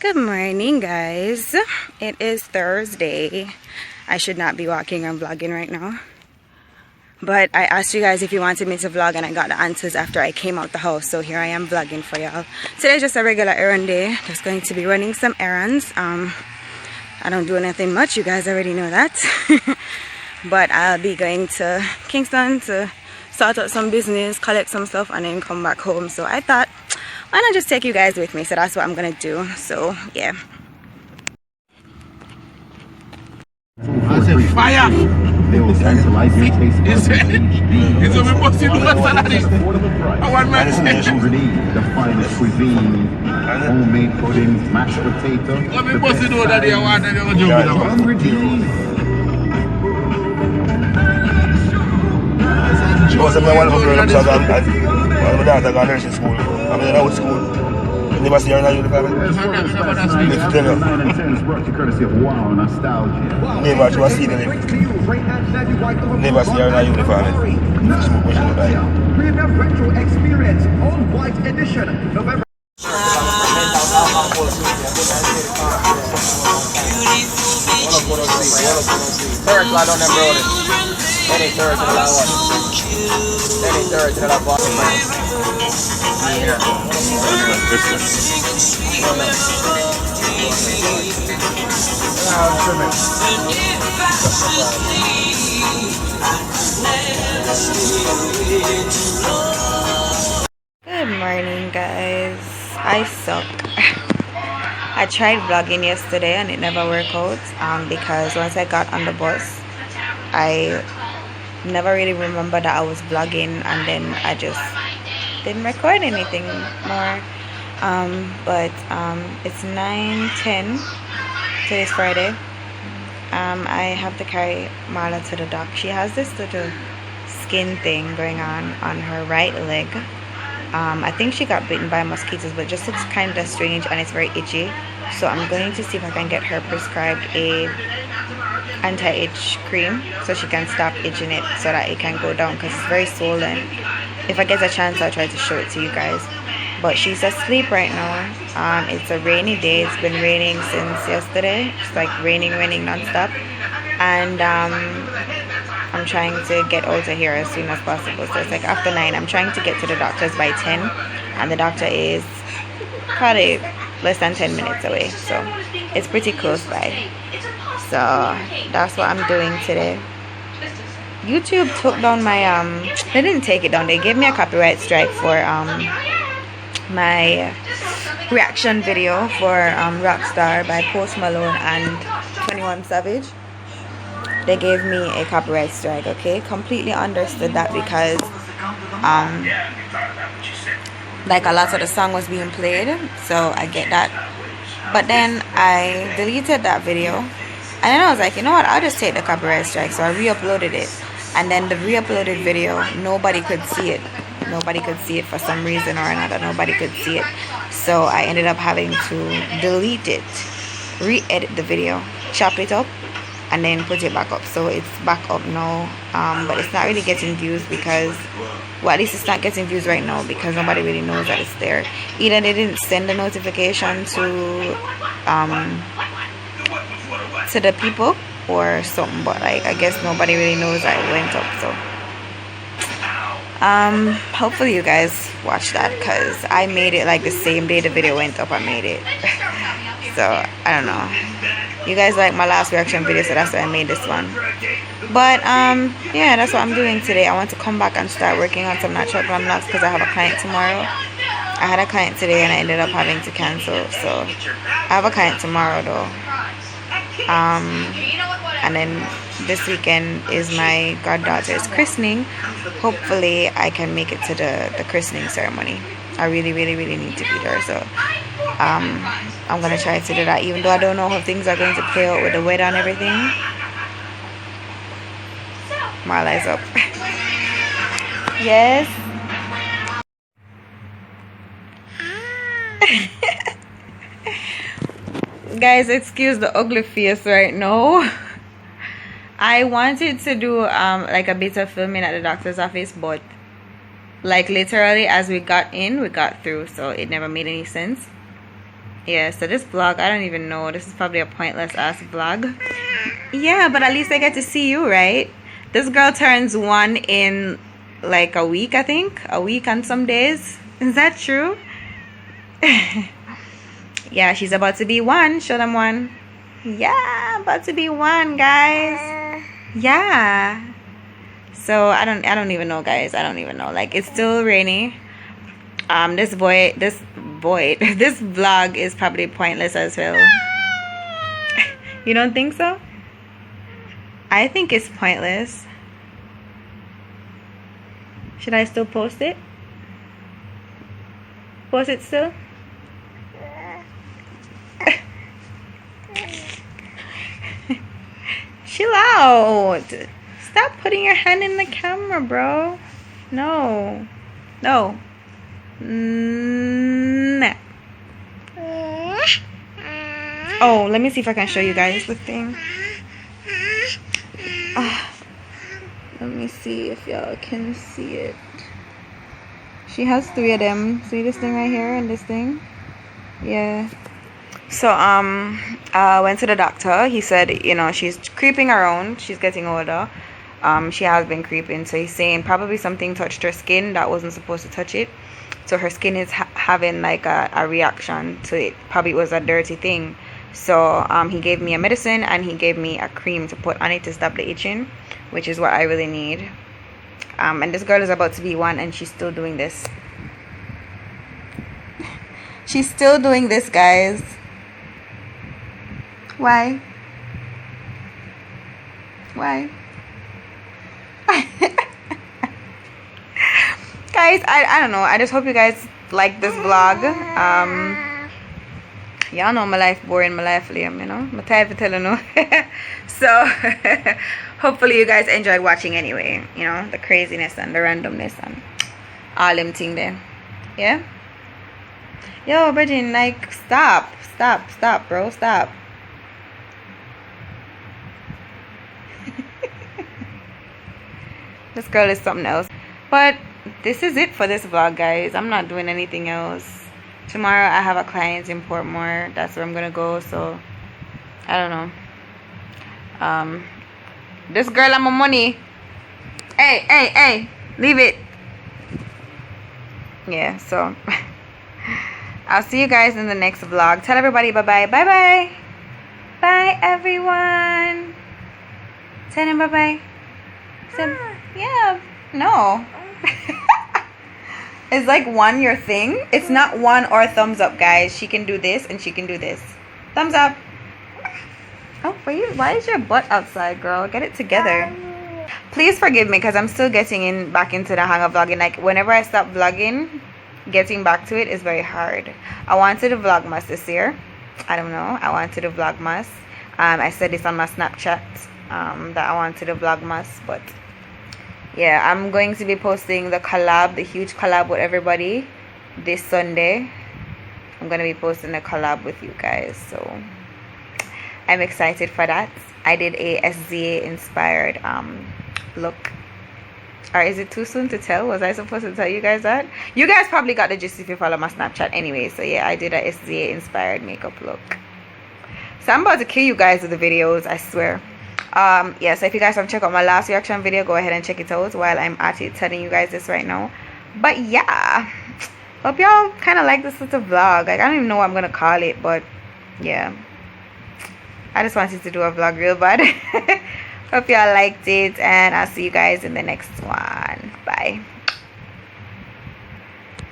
Good morning, guys. It is Thursday. I should not be walking and vlogging right now, but I asked you guys if you wanted me to vlog and I got the answers after I came out the house, so here I am vlogging for y'all. Today's just a regular errand day. Just going to be running some errands. I don't do anything much, you guys already know that. But I'll be going to Kingston to start out some business, collect some stuff, and then come back home. So I thought, why not just take you guys with me? So that's what I'm gonna do. So yeah. I said fire! It's a busted salary. I want my the finest cuisine, homemade puddings, mashed potato. Let me bust it over there. I want to do school. I'm in our school. Never see her in a uniform. Never, she was seen in it. Never see her in a uniform. Premium retro experience, all white edition, November. Third line on them rolling. Any third to the last one. Any third to the last one. Good morning, guys. I suck. I tried vlogging yesterday and it never worked out because once I got on the bus, I never really remembered that I was vlogging, and then I just didn't record anything more. But it's 9:10. Today's Friday. I have to carry Marla to the doc. She has this little skin thing going on her right leg. I think she got bitten by mosquitoes, but it just looks kind of strange and it's very itchy. So I'm going to see if I can get her prescribed a anti-itch cream so she can stop itching it so that it can go down, because it's very swollen. If I get a chance, I'll try to show it to you guys. But she's asleep right now. It's a rainy day. It's been raining since yesterday. It's like raining non-stop. And I'm trying to get out of here as soon as possible. So it's like after 9. I'm trying to get to the doctor's by 10. And the doctor is probably less than 10 minutes away. So it's pretty close by. So that's what I'm doing today. YouTube took down my they didn't take it down, they gave me a copyright strike for my reaction video for Rockstar by Post Malone and 21 Savage. They gave me a copyright strike. Okay, completely understood that, because like a lot of the song was being played, so I get that. But then I deleted that video, and then I was like, you know what, I'll just take the copyright strike. So I re-uploaded it, and then the re-uploaded video, nobody could see it. Nobody could see it for some reason or another. Nobody could see it. So I ended up having to delete it, re-edit the video, chop it up, and then put it back up. So it's back up now, but it's not really getting views because, well, at least it's not getting views right now because nobody really knows that it's there. Either they didn't send a notification to the people or something, but like I guess nobody really knows that it went up. So hopefully you guys watch that, because I made it like the same day the video went up. I made it. So I don't know, you guys like my last reaction video, so that's why I made this one. But yeah, that's what I'm doing today. I want to come back and start working on some natural glam locks because I have a client tomorrow. I had a client today and I ended up having to cancel, so I have a client tomorrow though. And then this weekend is my goddaughter's christening. Hopefully I can make it to the christening ceremony. I really need to be there, so I'm gonna try to do that, even though I don't know how things are going to play out with the weather and everything. Marla is up. Yes. Guys, excuse the ugly face right now. I wanted to do like a bit of filming at the doctor's office, but like literally as we got in, we got through, so it never made any sense. Yeah, so this vlog, I don't even know. This is probably a pointless ass vlog. Yeah, but at least I get to see you, right? This girl turns 1 in like a week, I think. A week and some days. Is that true? Yeah, she's about to be 1. Show them 1. Yeah, about to be 1, guys. Yeah. So I don't even know, guys. I don't even know. Like, it's still rainy. This vlog is probably pointless as well. You don't think so? I think it's pointless. Should I still post it? Post it still? Chill out. Stop putting your hand in the camera, bro. No. No. Nah. Oh, let me see if I can show you guys the thing. Let me see if y'all can see it. She has 3 of them. See this thing right here and this thing? Yeah. So I went to the doctor. He said, you know, she's creeping around. She's getting older. She has been creeping. So he's saying probably something touched her skin that wasn't supposed to touch it. So her skin is having like a reaction to it. Probably it was a dirty thing. So he gave me a medicine and he gave me a cream to put on it to stop the itching, which is what I really need. And this girl is about to be 1 and she's still doing this. She's still doing this, guys. Why? Why? Guys, I don't know. I just hope you guys like this vlog. Y'all know my life boring, my life lame, you know. My type of telling you. So hopefully you guys enjoyed watching anyway. You know, the craziness and the randomness and all them thing there. Yeah. Yo, Bridget, like, stop, bro, stop. This girl is something else. But this is it for this vlog, guys. I'm not doing anything else. Tomorrow I have a client in Portmore. That's where I'm gonna go. So I don't know. This girl and my money. Hey, leave it. Yeah, so I'll see you guys in the next vlog. Tell everybody bye-bye. Bye-bye. Bye, everyone. Tell them bye-bye. Yeah, no. Is like 1 your thing? It's not 1 or thumbs up, guys. She can do this and she can do this. Thumbs up. Oh, why is your butt outside, girl? Get it together. Please forgive me because I'm still getting back into the hang of vlogging. Like, whenever I stop vlogging, getting back to it is very hard. I wanted to vlogmas this year. I don't know. I wanted to vlogmas. I said this on my Snapchat that I wanted to vlogmas, but yeah, I'm going to be posting the huge collab with everybody this Sunday. I'm going to be posting a collab with you guys, so I'm excited for that. I did a SZA inspired look. Or is it too soon to tell? Was I supposed to tell you guys that? You guys probably got the gist if you follow my Snapchat anyway. So yeah, I did a SZA inspired makeup look. So I'm about to kill you guys with the videos, I swear. Yeah, so if you guys haven't checked out my last reaction video, go ahead and check it out while I'm at it telling you guys this right now. But yeah, hope y'all kind of like this little vlog. Like, I don't even know what I'm gonna call it, but yeah, I just wanted to do a vlog real bad. Hope y'all liked it, and I'll see you guys in the next one. Bye.